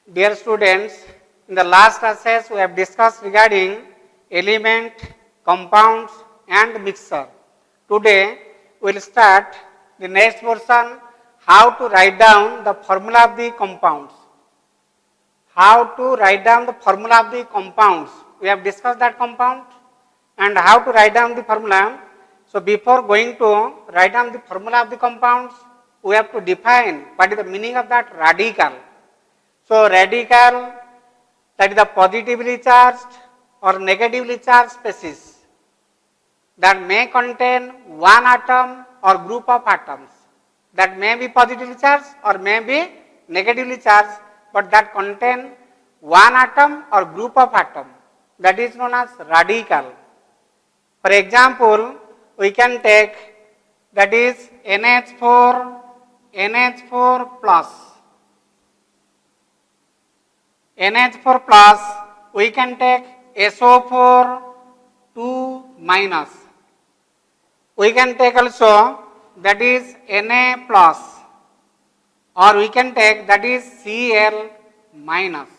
Dear students, in the last classes we have discussed regarding element, compounds and mixture. Today we will start the next portion, how to write down the formula of the compounds. How to write down the formula of the compounds. We have discussed that compound and how to write down the formula. So before going to write down the formula of the compounds, we have to define what is the meaning of that radical. So radical, that is the positively charged or negatively charged species that may contain one atom or group of atoms that may be positively charged or may be negatively charged, but that contain one atom or group of atom, that is known as radical. For example, we can take that is NH4 plus. NH4 plus, we can take SO4 2 minus. We can take also that is Na plus, or we can take that is Cl minus.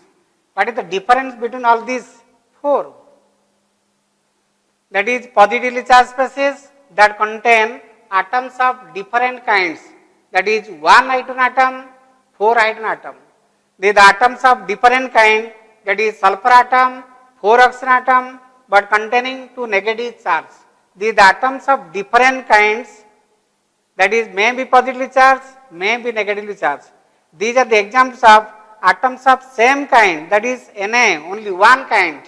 What is the difference between all these four? That is positively charged species that contain atoms of different kinds, that is 1 hydrogen atom, 4 hydrogen atom. These atoms of different kind, that is sulfur atom, 4 oxygen atom, but containing 2 negative charge. These atoms of different kinds, that is may be positively charged, may be negatively charged. These are the examples of atoms of same kind, that is Na, only one kind.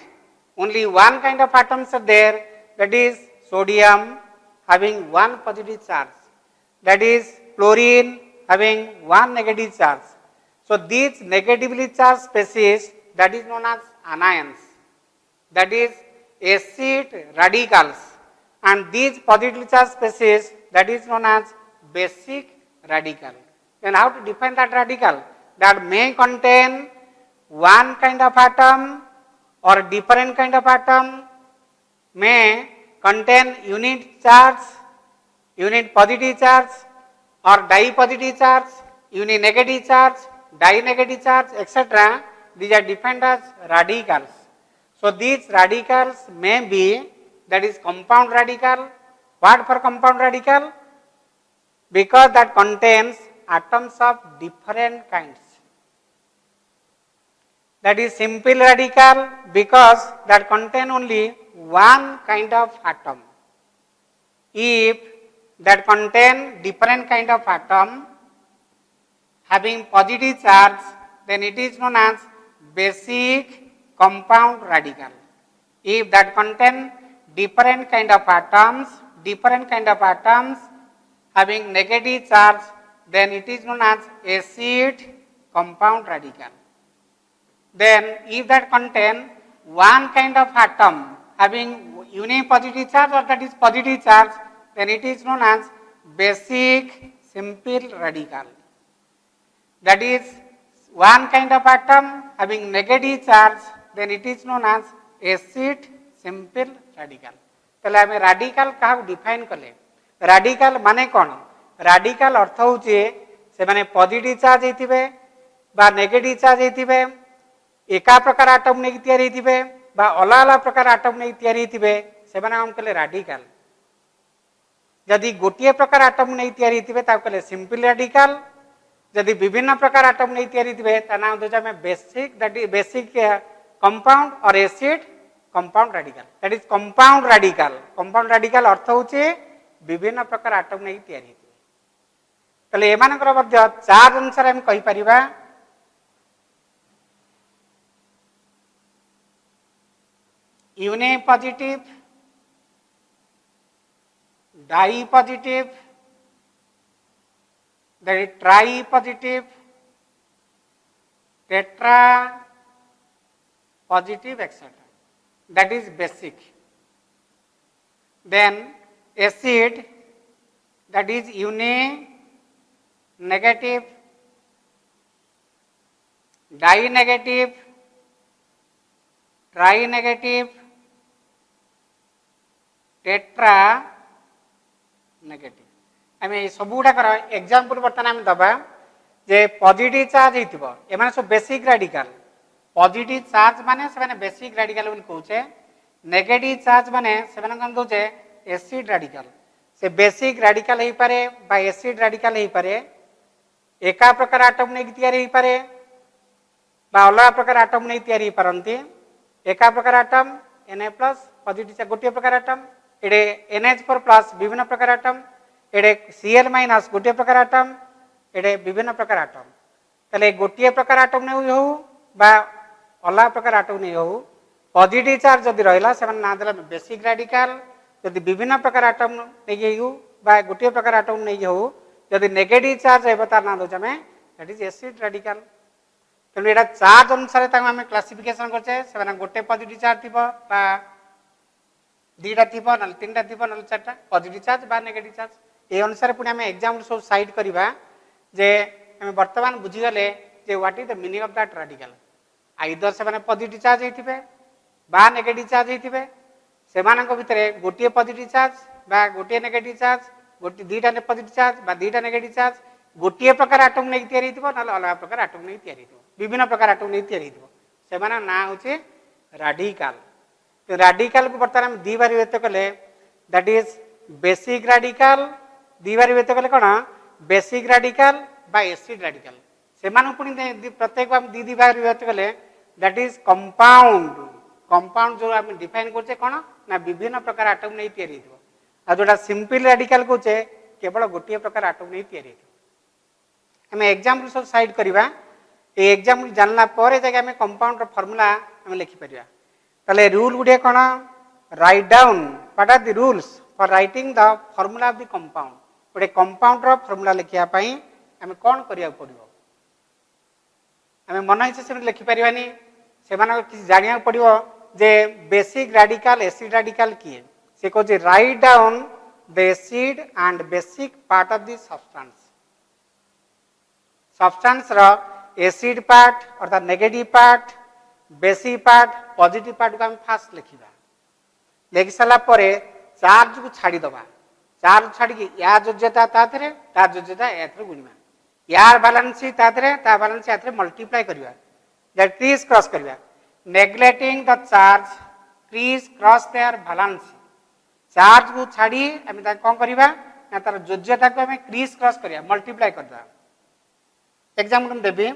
Only one kind of atoms are there, that is sodium having one positive charge, that is chlorine having one negative charge. So these negatively charged species, that is known as anions, that is acid radicals, and these positively charged species, that is known as basic radical. Then how to define that radical? That may contain one kind of atom or different kind of atom, may contain unit charge, unit positive charge or dipositive charge, unit negative charge, di-negative charge, etc. These are defined as radicals. So these radicals may be, that is compound radical. What for compound radical? Because that contains atoms of different kinds. That is simple radical because that contain only one kind of atom. If that contain different kind of atom having positive charge, then it is known as basic compound radical. If that contain different kind of atoms having negative charge, then it is known as acid compound radical. Then if that contain one kind of atom having unipositive charge or that is positive charge, then it is known as basic simple radical. That is one kind of atom having negative charge, then it is known as acid simple radical. তাহলে আমি radical কাহাକୁ define কলে radical মানে কোন radical অর্থ হচ্ছে সেমানে positive charge হইতিবে বা negative charge হইতিবে एका प्रकार आटम नहीं तैयारी थी बा अलग अलग प्रकार आटम नहीं तैयारी थी सेमाने हम कहले राडिकल यदि गोटे प्रकार आटम नहीं तैयारी थी कहले सिंपल राडिकल यदि विभिन्न प्रकार आटम नहीं तैयारी थी नाम दूसरा में बेसिक कंपाउंड और acid compound radical that is compound radical अर्थ होचे विभिन्न प्रकार आटम नहीं तैयारी थी तले एमानकर मध्य चार अनुसार हम कहि परिबा unipositive, dipositive, that is tripositive, tetra positive, etc. That is basic. Then acid, that is uni-negative, di-negative, tri-negative, tetra negative आम सब गुड़ाकर एग्जांपल बर्तमान आम दबा जे पॉजिटिव चार्ज हेतिबो एमाने सब बेसिक रेडिकल पॉजिटिव चार्ज माने से माने बेसिक रेडिकल बोल कहूचे नेगेटिव चार्ज माने से माने कोन कहूचे एसिड रेडिकल से बेसिक रेडिकल हेई पारे बा एसिड रेडिकल हेई पारे एका प्रकार एटम नै तयारी हेई पारे बा अलग प्रकार एटम नै तयारी हेई पारंती एका प्रकार एटम Na प्लस पॉजिटिव गोटे प्रकार एटम एडे NH4 प्लस विभिन्न प्रकार एटम एडे Cl माइनस गोटे प्रकार एटम एडे विभिन्न प्रकार एटम तले गोटे प्रकार एटम नै हो बा अलग प्रकार एटम नै हो पॉजिटिव चार्ज जदि रहला से माने ना देला बेसिक रेडिकल जदि विभिन्न प्रकार एटम नै हो बा गोटे प्रकार एटम नै हो जदि नेगेटिव चार्ज हेबा तार ना दोच हमें दैट इज एसिड रेडिकल तेणु एटा चार्ज अनुसार आम क्लासिफिकेशन करछे से गोटे पॉजिटिव चार्ज थी बा दीटा थी ना तीन थी ना चार्टा पॉजिटिव चार्ज बा नेगेटिव चार्ज ये अनुसार पुणी आम एग्जाम सब साइड करवा जे आम बर्तमान बुझीगले जे what is the meaning of that radical either से पॉजिटिव चार्ज होते बा नेगेटिव चार्ज होते से भितर गोटे पॉजिटिव चार्ज बा गोटे नेगेटिव चार्ज गोटे दीटा पॉजिटिव चार्ज बा दीटा नेगेटिव चार्ज गोटे प्रकार एटम नहीं तैयारी हो ना अलग प्रकार एटम नहीं तैयारी हो विभिन्न प्रकार एटम नहीं तैयारी हो से ना हूँ रेडिकल तो रेडिकल को बर्तमान हम दी बार व्यक्त कले दैट इज बेसिक रेडिकल दी बार व्यक्त कले कौन बेसिक रेडिकल बा एसिड रेडिकल से पुणी प्रत्येक हम दी भाग व्यक्त कले दैट इज कंपाउंड कंपाउंड जो आम डिफाइन करछे कौन ना विभिन्न प्रकार एटम नहीं तैयारी हो आ जोटा सिंपल रेडिकल कहचे केवल गोटे प्रकार एटम नहीं तैयारी हो आम एग्जाम्पल सब साइड करवा ये एग्जाम्पल जानला पर आम कंपाउंड फर्मूला आम लिखिपर ताले रूल गुड़े कौन write down what are the rules for writing the formula of the compound गोटे कंपाउंड रो फर्मूला लिखिया पई आम कौन करिया पड़िबो आम मन इच्छा से लिखिपारानी से किसी जानिया पड़ो जे बेसिक रेडिकल एसिड रेडिकल किए से कहते right down the acid and basic part of the substance रो एसिड पार्ट अर्थात negative part basic part positive part को हम फास्ट लिखा लिखि सारा चार्ज को छाड़ीदबा चार्ज छाड़ी या योज्यता ताथे ता योज्यता या गुणिमा यार बैलेंस ता बैलेंस या मल्टीप्लाई करवा दैट क्रीज क्रॉस करवा neglecting the charge crease cross their balance charge को छाड़ी आम कौन करवा ना तार योज्यता को आम क्रीज क्रॉस करवा मल्टीप्लाई करदा एग्जाम्पल देवी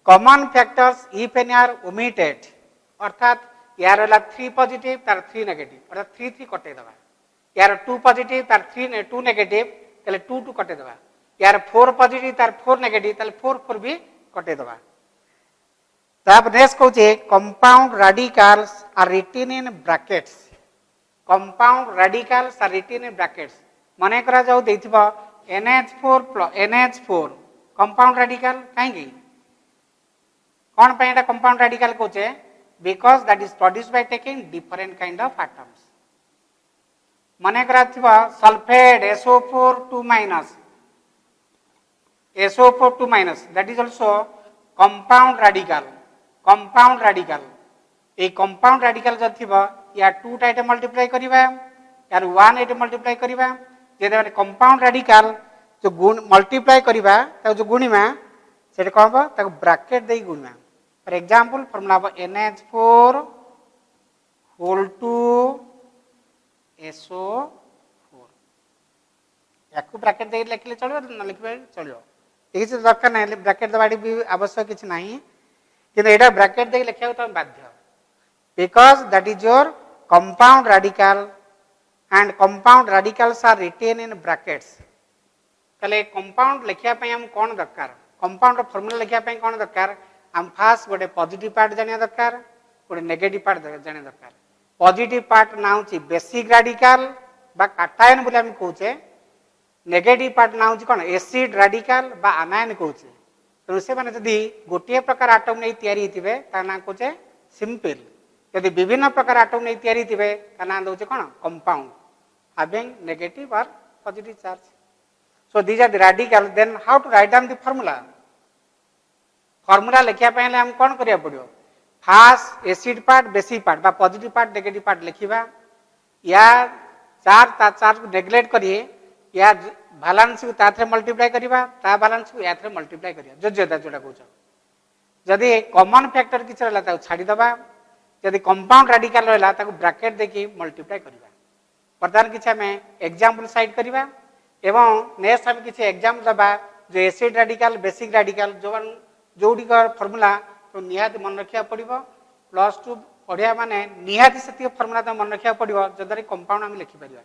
common factors if any are omitted अर्थात यार 3 पॉजिटिव तार 3 नेगेटिव अर्थात 3 3 कटे दबा यार 2 पॉजिटिव तार 2 नेगेटिव ताले 2 2 कटे दबा यार 4 पॉजिटिव तार 4 नेगेटिव ताले 4 4 भी कटे दबा तब नेक्स्ट कहूचे compound radicals are written in brackets compound radicals are written in brackets माने करा जाऊ देथिबा NH4 कंपाउंड रेडिकल कहीं कौन पे कंपाउंड रेडिकल कहचे because that is produced by taking different kind of atoms माने करा थिबा sulphate SO4 2 minus SO4 2 minus that is also compound radical ए कंपाउंड रेडिकल जब थिबा या 2 टाइट मल्टीप्लाई करिवा यार 1 एट मल्टीप्लाई करिवा जे कंपाउंड रेडिकल जो गुण मल्टीप्लाई करिवा ता जो गुणिमा से कौन हम ब्रैकेट दे गुणिमा for example formula NH4 whole two SO4 या ब्रैकेट दे लिखले चलो न लिखबे चलो किसी दरकार ना ब्रैकेट दबाड़ी भी आवश्यक किसी ना कि एटा ब्रैकेट दे लिखा तो बाध्य because that is your compound radical and compound radicals are written in brackets ताले कंपाउंड लिखा हम कौन दरकार कंपाउंड फॉर्मूला लिखा कौन दरकार हम फास्ट गोटे पॉजिटिव पार्ट जानिया दरकार गोटे नेगेटिव पार्ट जानिया दरकार पॉजिटिव पार्ट ना हूँ बेसिक रेडिकल बा काटायन बोले हम कहचे नेगेटिव पार्ट ना हूँ कौन एसिड रेडिकल बा आनायन कहचे तेणु से मैंने जदि गोटे प्रकार आटम नहीं तैयारी थे ता ना कहचे सिंपल यदि विभिन्न प्रकार आटम नहीं तैयारी थे ता ना दौचे कौन कंपाउंड हैविंग नेगेटिव और positive charge so these are the radical then how to write down the formula लिखिया पहले हम कौन करिया पड़ियो fast acid part basic part बा पॉजिटिव पार्ट नेगेटिव पार्ट लिखिबा या चार्ज को नेग्लेक्ट करिए या बैलेंस को ताथरे मल्टीप्लाई करिबा ता बैलेंस को याथरे मल्टीप्लाई करिया जोज्यता जोटा कहउछ जदि कॉमन फैक्टर किछ रहला ता छाडी दबा जदि कंपाउंड रेडिकल रहला ता ब्रैकेट देखि मल्टीप्लाई करिबा वर्तमान किछ हमें एग्जांपल साइड करिबा एवं नेक्स्ट हम किछ एग्जांपल दबा जो एसिड रेडिकल बेसिक रेडिकल जोडी का फार्मूला तो निहात मन रखिया पड़िबो +2 पढ़िया माने निहात सेति फार्मूला तो मन रखिया पड़िबो जदि कंपाउंड हम लिखि परिबा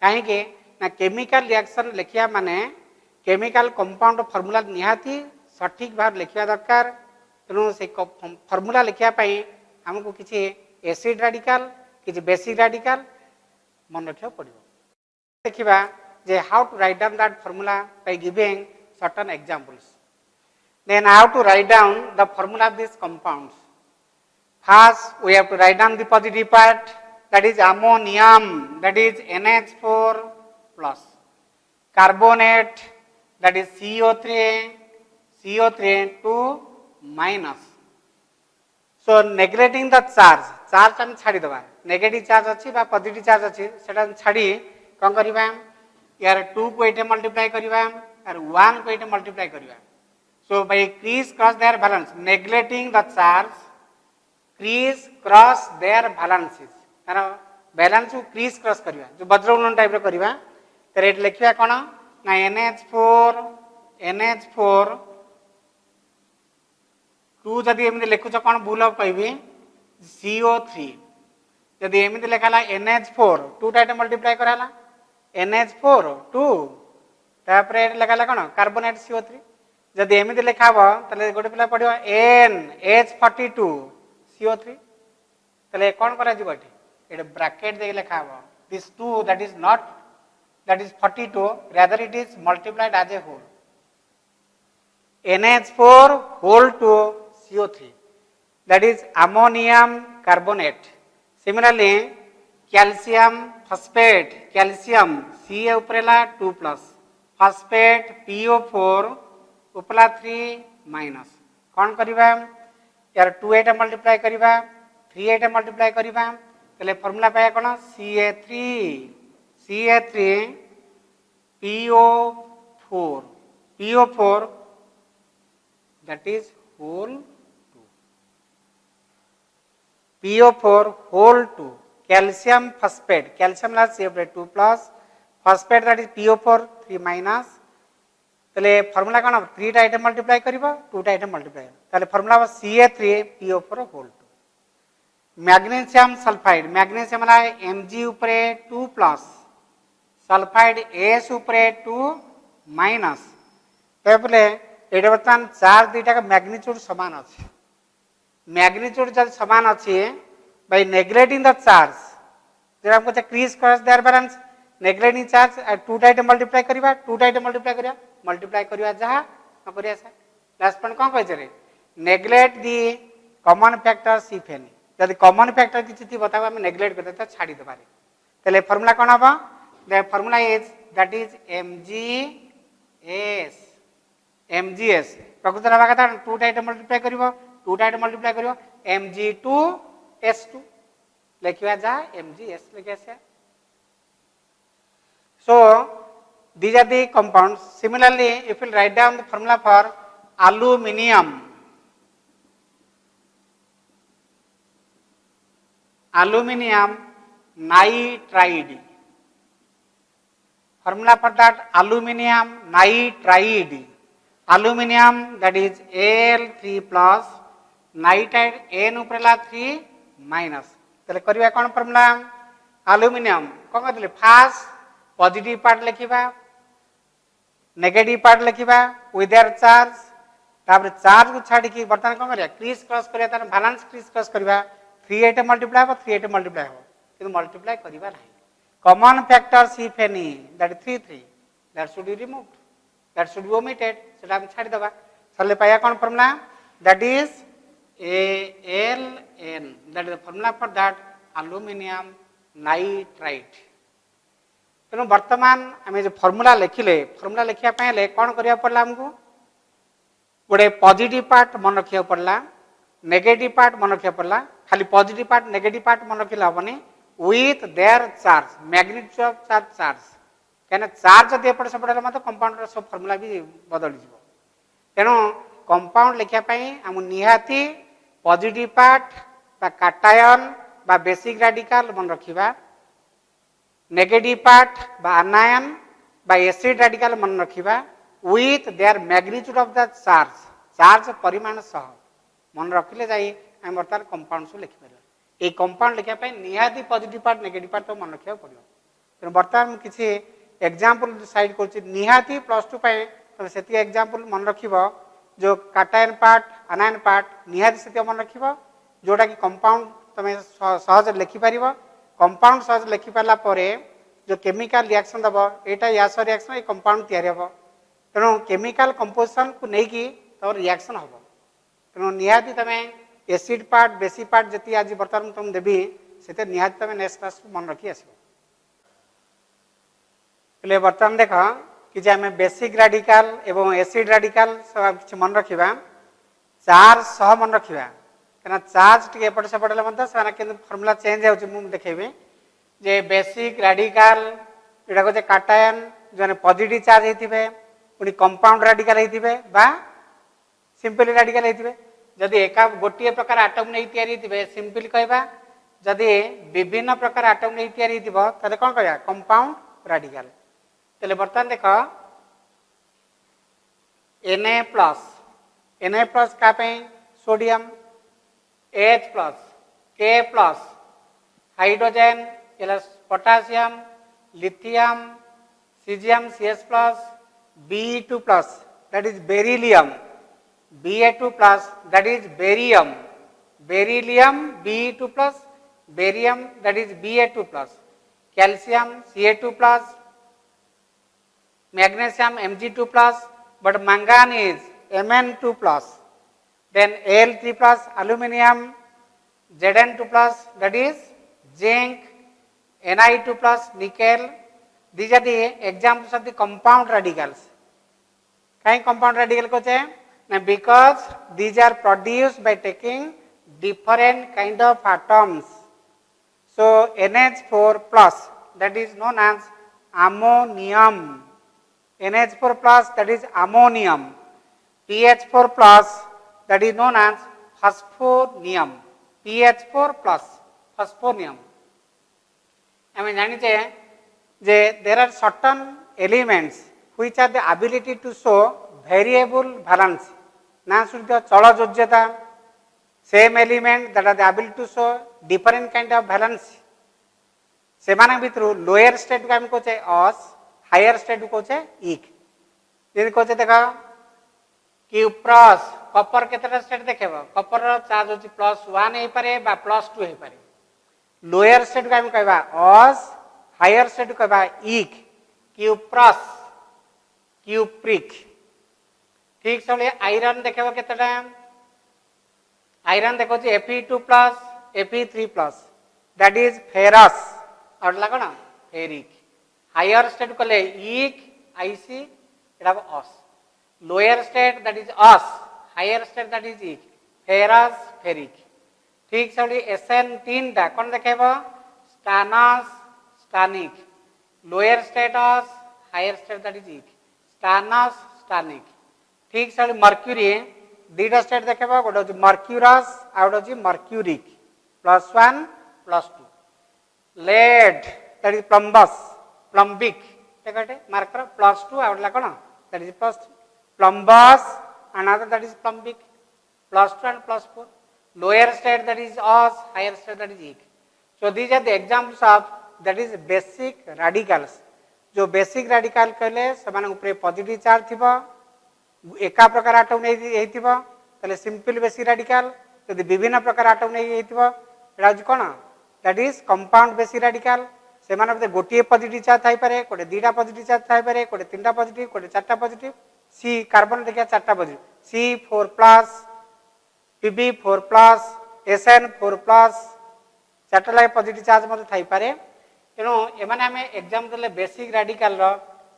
काहे के ना केमिकल रिएक्शन लिखिया माने केमिकल कंपाउंड फार्मूला निहाती सठिक भाव लिखिया दरकार तेणु से फार्मूला लिखिया पई हमको किछि एसिड रेडिकल किछि बेसिक रेडिकल मन रखिया पड़िबो देखिबा जे how to write down that formula by giving certain examples then how to write down the formula of these compounds first we have to write down the positive part that is ammonium that is NH4 plus carbonate that is CO3 2 minus so neglecting the charge हम छाड़ी दबा negative charge अच्छी बा positive charge अच्छी सेटा छाड़ी कोन करबा यार 2 को एटे मल्टीप्लाई करबा यार 1 को एटे मल्टीप्लाई करबा so by crease cross their balance neglecting the charge crease cross their balances तार बैलेंस को क्रीज क्रॉस करबा जो वज्रगुणन टाइप रो करबा त रेट लिखिया कोन ना NH4 2 जदी एमि लिखु छ कोन भूल कहबी CO3 जदी एमि लिखाला NH4 2 टाइट मल्टीप्लाई कराला NH4 2 तापर लिखाला कोन कार्बोनेट CO3 जदि एमि लिखाब तले गोटे पिला पढ़ियो NH42 CO3 तले कोन करा जिवो एटे ब्रैकेट दे लिखाब this 2 that is 42 rather it is multiplied as a whole NH4 whole to CO3 that is ammonium carbonate similarly calcium phosphate calcium Ca उपरेला 2 plus phosphate PO4 उपला 3 माइनस कौन करिबा यार 2 एटा मल्टीप्लाई करिबा 3 एटा मल्टीप्लाई करिबा तले फार्मूला पाया कोन Ca3 PO4 that is whole 2 PO4 whole 2 calcium phosphate calcium la CF2 plus phosphate that is PO4 3 minus तले formula कोन 3 टा आइटम मल्टीप्लाई करिवो 2 टा आइटम मल्टीप्लाई तले formula Ca3 PO4 whole 2 magnesium sulphide magnesium ला Mg ऊपरे 2 plus sulphide S ऊपरे 2 minus तेबले एटा बर्तमान चार्ज दुईटा का मैग्नीट्यूड समान अछि मैग्नीट्यूड जब समान अछि बाय नेग्लेक्टिंग द चार्ज जब हमको crease cross their balance neglecting charge 2 टा आइटम मल्टीप्लाई करिबा 2 टा आइटम मल्टीप्लाई करिया जहा न करिया से लास्ट पॉइंट कोन कहै रे neglect the common factor if any यदि कॉमन फैक्टर किछि थी बताबा हम नेग्लेक्ट करते त छाडी देबारे तले फार्मूला कोन हबा the formula is that is MgS प्रकृत रहा कथा 2 टा आइटम मल्टीप्लाई करिवो 2 टा आइटम मल्टीप्लाई करिवो Mg2S2 लिखिया जा MgS लिखिया से so these are the compounds similarly if you write down the formula for aluminum nitride formula for that aluminum nitride aluminum that is Al3 plus nitride N उपरेला 3 minus तले करिवा कोन formula aluminum कोन कहले first positive part लिखिबा negative part लिखिबा with their charge तापर charge को छाडी कि बर्तन कोन करिया क्रीज क्रॉस करिया तार बैलेंस क्रीज क्रॉस करिबा 3 8 मल्टीप्लाई हो 3 8 मल्टीप्लाई हो किंतु मल्टीप्लाई करिबा नाही common factors if any that 3 that should be removed that should be omitted सेटा हम छाडी दबा छले पाया कोन formula that is ALN that is the formula for that aluminum nitride तेणु वर्तमान आम जो फॉर्मूला लिखिले फॉर्मूला लिखा पहले कौन करिया पड़ला हमको गोटे पॉजिटिव पार्ट मन रखिया पड़ला नेगेटिव पार्ट मन रखिया पड़ला खाली पॉजिटिव पार्ट नेगेटिव पार्ट मन रखिला हबनी with their charge magnitude of charge कहीं चार्ज जब एपट सेपट है कंपाउंड सब फर्मुला भी बदल जीव तेणु कंपाउंड लिखापी आम निहाती पॉजिटिव पार्ट बा काटायन बा बेसिक राडिकल मन रखा नेगेटिव पार्ट बा आनायन बा एसिड राडिकल मन रखा with their magnitude of the charge charge परिमाण सह मन रखिले जाई आम बर्तमान कंपाउंड सब लिखिपर ये कंपाउंड लिखापी निहाती पॉजिटिव पार्ट नेगेटिव पार्ट तो मन रखा पड़ो तेणु बर्तमान किसी एग्जाम्पल साइड कर निहाती +2 तुम से एग्जाम्पल मन रख जो काटायन पार्ट आनायन पार्ट निहाती से मन रख जोटा कि कंपाउंड तुम सहज लिखिपर कंपाउंड सहज लिखिपारा जो केमिकल रिएक्शन दब यहाँ या सह रिएक्शन ये कंपाउंड तैयारी तेणु केमिकल कंपोजिशन को लेकिन तुम रिएक्शन हम तेणु निहाती तुम एसिड पार्ट बेसिक पार्ट जी आज बर्तमान तुम देवी से निहाती तुम नेक्स्ट क्लास मन रखी आस बर्तमान देख कि आम बेसिक राडिकल एवं एसिड राडिकल सब मन रखा चार्ज सह मन रखा कहीं चार्ज टी एपट सेपट से फर्मुला चेंज हो देखेबी जे बेसिक राडिकल यहाँ कहे काटायन जो पॉजिटिव चार्ज होते पुणी कंपाउंड राडिकल होते सिंपल राडिकल होते जदि एका गोटे प्रकार आटम नहीं तैयारी सिंपल कहवा जदि विभिन्न प्रकार आटम नहीं तैयारी कौन कह कंपाउंड राडिकल तेल बर्तमान देख Na प्लस क्या sodium H plus K plus hydrogen potassium lithium caesium Cs plus Be2 plus that is beryllium Ba2 plus that is barium beryllium Be2 plus barium that is Ba2 plus calcium Ca2 plus magnesium Mg2 plus but manganese Mn2 plus then Al3 plus aluminium Zn2 plus that is zinc Ni2 plus nickel these are the examples of the compound radicals why compound radical ko che na because these are produced by taking different kind of atoms so NH4 plus that is known as ammonium NH4 plus that is ammonium, PH4 plus that is known as phosphonium, PH4 plus phosphonium. I mean, there are certain elements which are the ability to show variable valence. Now, chalajojyata, same element that are the ability to show different kind of valence. सेमानक भितर lower state को हम कहे अस higher state को कहे इक जब कहे देख cuprous Kapoor केतटा state देखेब Kapoor charge होची +1 हो पारे बा +2 हो पारे लोअर स्टेट को हम कहबा अस हायर स्टेट को कहबा इक क्यूप्रस क्यूप्रिक ठीक से आयरन देखेब केतटा आयरन देखो Fe2+ Fe3+ that is ferrous और कौन फेरिक हायर स्टेट कले इक आईसी अस लोअर स्टेट दैट इज अस हायर स्टेट दैट इज इक फेरस फेरिक ठीक से एसएन 3 टा कौन देखेब स्टानस स्टानिक लोअर स्टेट अस हायर स्टेट दैट इज इक स्टानस स्टानिक ठीक से मर्क्यूरी दुईटा स्टेट देखेब गोटे मर्क्यूरस आ गोटे mercuric +1 +2 lead that is plumbous plumbic देखते मार्कर +2 आउटला कौन that is plumbous another that is plumbic +2 and +4 lower state that is us higher state that is ic so these are the examples of that is basic radicals जो basic राडिकल कहले समान ऊपर positive charge थिबो एका प्रकार atom नै हेतिबो तले simple basic राडिकल यदि विभिन्न प्रकार एटम नै हेतिबो एटा कोन दैट इज कंपाउंड बेसिक राडिकल से माने गोटे पॉजिटिव चार्ज थाई पारे कोटे दुईटा पॉजिटिव चार्ज थाई पारे कोटे तीनटा पॉजिटिव कोटे चारटा पॉजिटिव सी कार्बन देखिया चारटा पॉजिटिव C4+ Pb4+ SN4+ चारटा लागे पॉजिटिव चार्ज मते थाई पारे तेणु एमाने आमे एग्जाम देले बेसिक राडिकल रो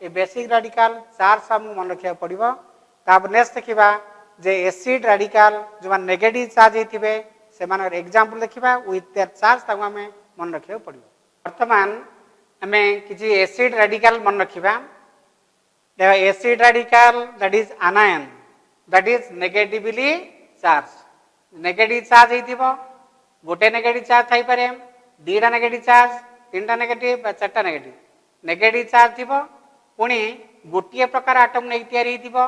ए बेसिक राडिकल चार्ज सब मन रखिया पड़िबो तापर नेक्स्ट देखिबा जे एसिड राडिकल जो नेगेटिव चार्ज हेतिबे से मानर एग्जांपल देखिबा विथ देयर चार्ज ताको आमे मन रखिया पड़िबो वर्तमान आम किसी एसिड रेडिकल मन रखा देखो acid radical that is anion that is negatively charge negative charge होइतिबो गोटे नेगेटिव चार्ज थाई पारे दीटा नेगेटिव चार्ज तीनटा नेगेटिव चारटा नेगेटिव नेगेटिव चार्ज थिबो पुणी गोटे प्रकार आटम नहीं तैयारी होइतिबो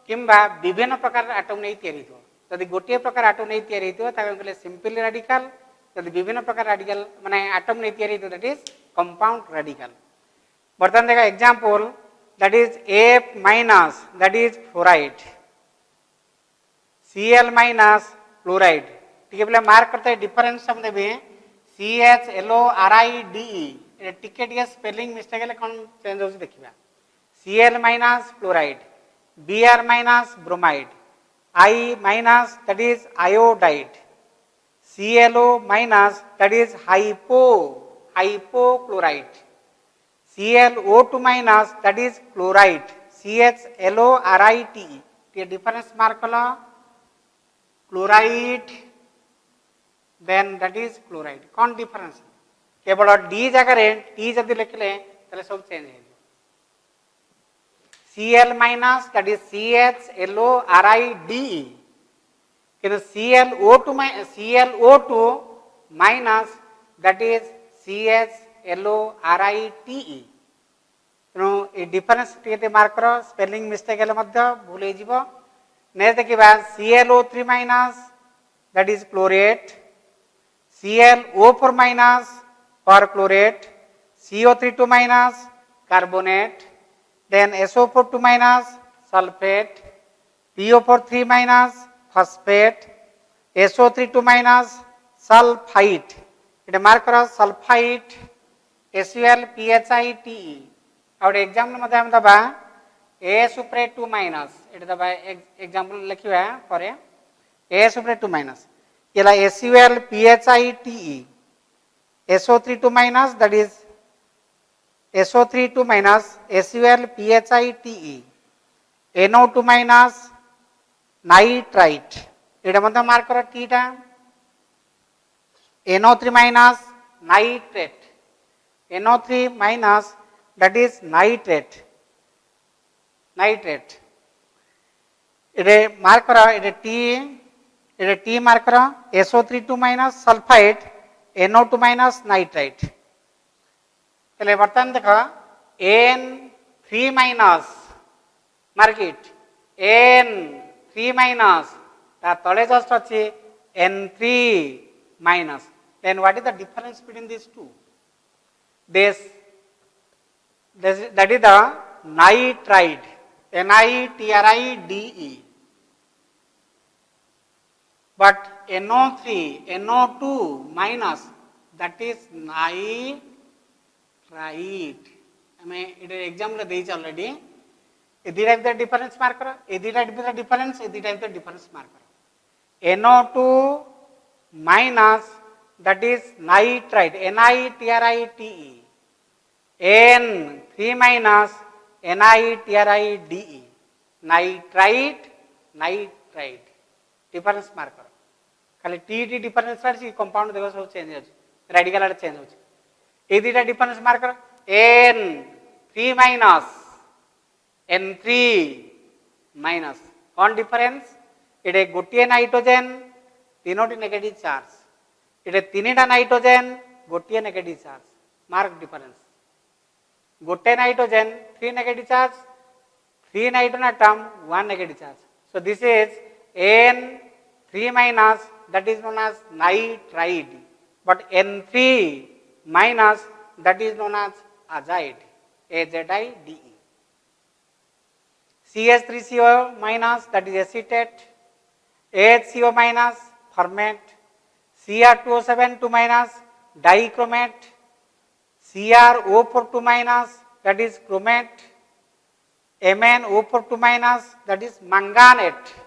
किंबा विभिन्न प्रकार आटम नहीं तैयारी होइतिबो जदि गोटे प्रकार आटम नहीं तैयारी होइतिबो ताके कहले सिंपल रेडिकल जदि विभिन्न प्रकार रेडिकल माने आटम नहीं तैयारी होइतिबो दैट इज कंपाउंड रेडिकल बर्तमान देखा example that is F minus that is fluoride Cl minus fluoride ठीक है मार्क करते हैं डिफरेंस हम देबे CHLORIDE टिके टिके स्पेलिंग मिस्टेक है कौन चेंज हो देखिबा Cl minus fluoride Br minus bromide I minus that is iodide ClO minus that is hypochlorite ClO2 minus that is chloride CHLORITE ये डिफरेंस मार्क कलो chloride then that is chloride कौन difference केवल D जगह T जदि लिखले तले सब change हो Cl minus that is CHLORIDE किंतु ClO2 minus that is CHLORITE तेणु ये डिफरेंस टे मार्क कर स्पेलिंग मिस्टेक हेले भूल हो नेक्स्ट देखा ClO3 minus that is chlorate ClO4 minus perchlorate CO32 minus carbonate then SO42 minus sulphate PO43 minus phosphate SO32 minus sulphite ये mark कर सल्फाइट SULPHITE और एग्जांपल मध्ये हम दबा AS उपरे 2 माइनस एटा दबा एग्जांपल लिखिबा परे AS उपरे 2 माइनस येला SULPHITE SO32 minus that is SO32 minus SULPHITE NO2 minus nitrite एटा मध्ये मार्क कर टीटा NO3 minus nitrate NO3 minus that is nitrate इधे मार्क करा इधे T मार्क करा SO32 minus sulfide NO2 minus nitrite चले बर्तन देखा N3 minus mark it N3 minus ता तले जस्ट अच्छी N3 minus then what is the difference between these two this that is the nitride NITRIDE but NO3 NO2 minus that is nitrite हमें इधर example दे चल already इधर type the difference mark करो इधर type the difference mark करो NO2 minus that is nitrite NITRITE N3 minus NITRIDE nitrite difference mark करो खाली T difference सी compound देखो सब चेंज हो रेडिकल चेंज हो ए दुटा डिफरेंस मार्क करो N3 minus N3 minus कौन डिफरेंस इटे गोटे नाइट्रोजन तीनोटी नेगेटिव चार्ज इटे तीनटा नाइट्रोजन गोटे नेगेटिव चार्ज मार्क डिफरेंस गोटे nitrogen 3 negative charge 3 nitrogen atom 1 negative charge so this is N3 minus that is known as nitride but N3 minus that is known as azide AZIDE CH3CO minus that is acetate HCO minus ferment Cr2O7 2 minus dichromate CrO4 2 minus that is chromate MnO4 2 minus that is manganate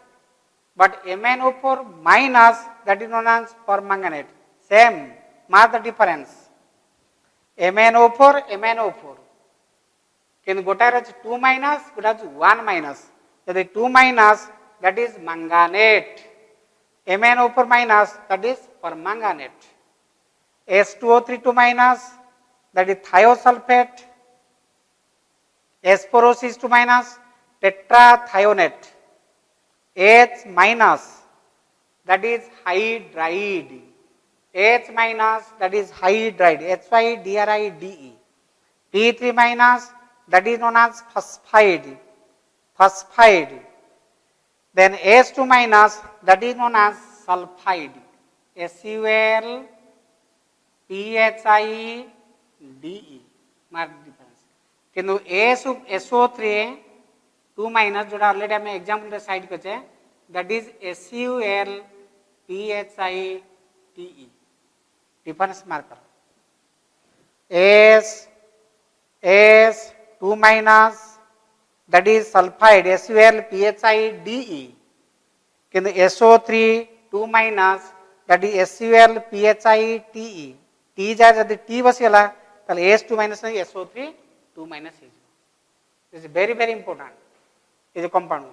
but MnO4 minus that is known as permanganate same mark the difference MnO4 किन गोटा 2 minus गोटा 1 minus यदि 2 minus that is manganate MnO4 minus that is permanganate S2O3 2 minus that is thiosulfate, H4O6 minus tetrathionate, H minus that is hydride, H minus that is hydride, HYDRIDE, P3 minus that is known as phosphide, then H2 minus that is known as sulfide, SUL PHIDE, mark difference. किंतु SO3 2 minus जोड़ा already हमें example रे side कचे that is SUL PHITE, difference marker. S2 minus that is sulfide, SUL PHIDE, किंतु SO3 2 minus that is SUL PHITE, T जाए जब T बसिला ताले S2 minus नहीं SO3 2 minus है. This is very important. Is a compound.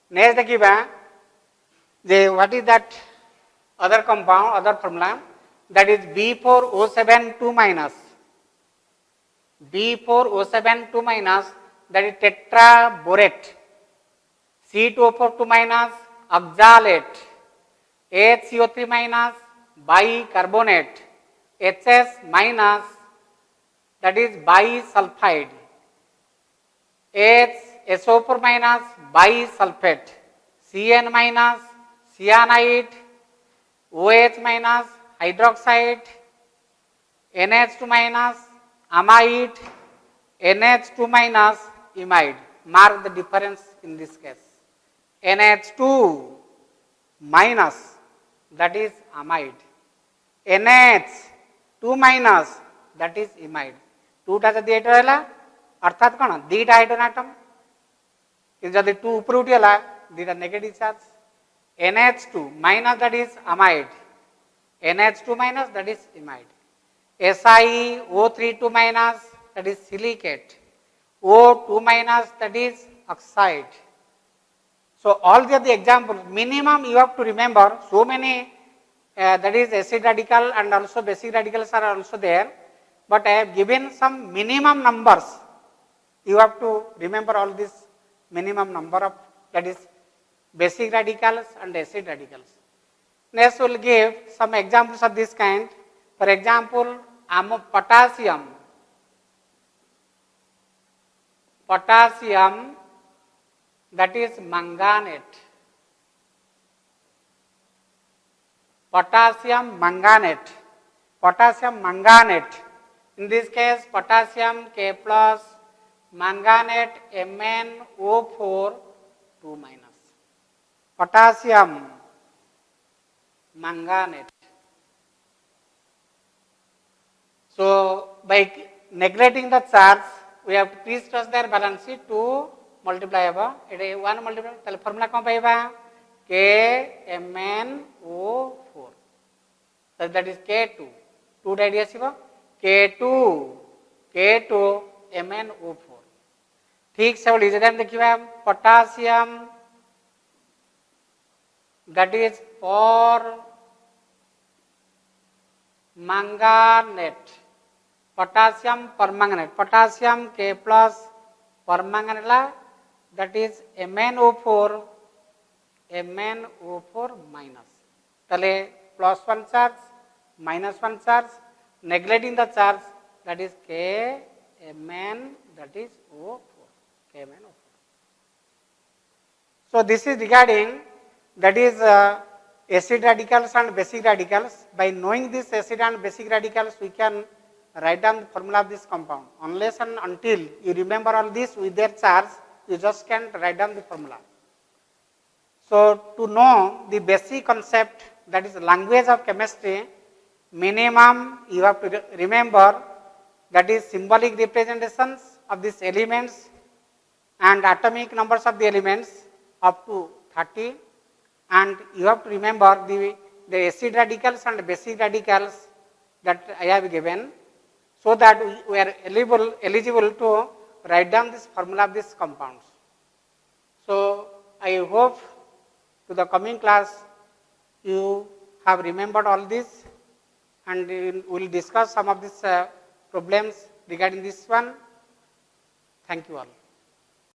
Next देखिए जे what is that other compound, other formula, that is B4O7 2 minus, B4O7 2 minus, that is tetraborate, C2O4 2 minus oxalate, HCO3 minus bicarbonate, HS minus that is bisulfide, SO4 minus bisulfate, CN minus cyanide, OH minus hydroxide, NH2 minus amide, NH2 minus imide. Mark the difference in this case. NH2 minus that is amide, NH2 minus that is imide. 2 टा जदि एटा हैला अर्थात कोन दीटा hydrogen atom कि जदि 2 ऊपर उठिला दीटा negative charge, NH2 minus that is amide, NH2 minus that is imide, SiO3 2 minus that is silicate, O2 minus that is oxide. So all the examples, minimum you have to remember so many that is acid radical and also basic radicals are also there, but I have given some minimum numbers. You have to remember all this minimum number of that is basic radicals and acid radicals. Next we will give some examples of this kind. For example, potassium that is manganate, potassium manganate, in this case potassium K plus, manganate MnO4 2 minus, potassium manganate. So by neglecting the charge we have to please trust their balance sheet to multiply above. It is 1 multiply the formula कौन पाएगा KMnO4, so that is K2 2 radius K2 MnO4. ठीक से बोलिए जब देखिए potassium that is for manganate, potassium permanganate, potassium K plus permanganate that is MnO4 minus. तले plus 1 charge minus 1 charge, neglecting the charge that is Kmn that is O4, KMnO4. So this is regarding that is acid radicals and basic radicals. By knowing this acid and basic radicals we can write down the formula of this compound. Unless and until you remember all this with their charge, you just can't write down the formula. So to know the basic concept, that is language of chemistry, minimum you have to remember that is symbolic representations of these elements and atomic numbers of the elements up to 30, and you have to remember the acid radicals and basic radicals that I have given, so that we are eligible to write down this formula of these compounds. So I hope to the coming class you have remembered all this, and we will discuss some of these problems regarding this one. Thank you all.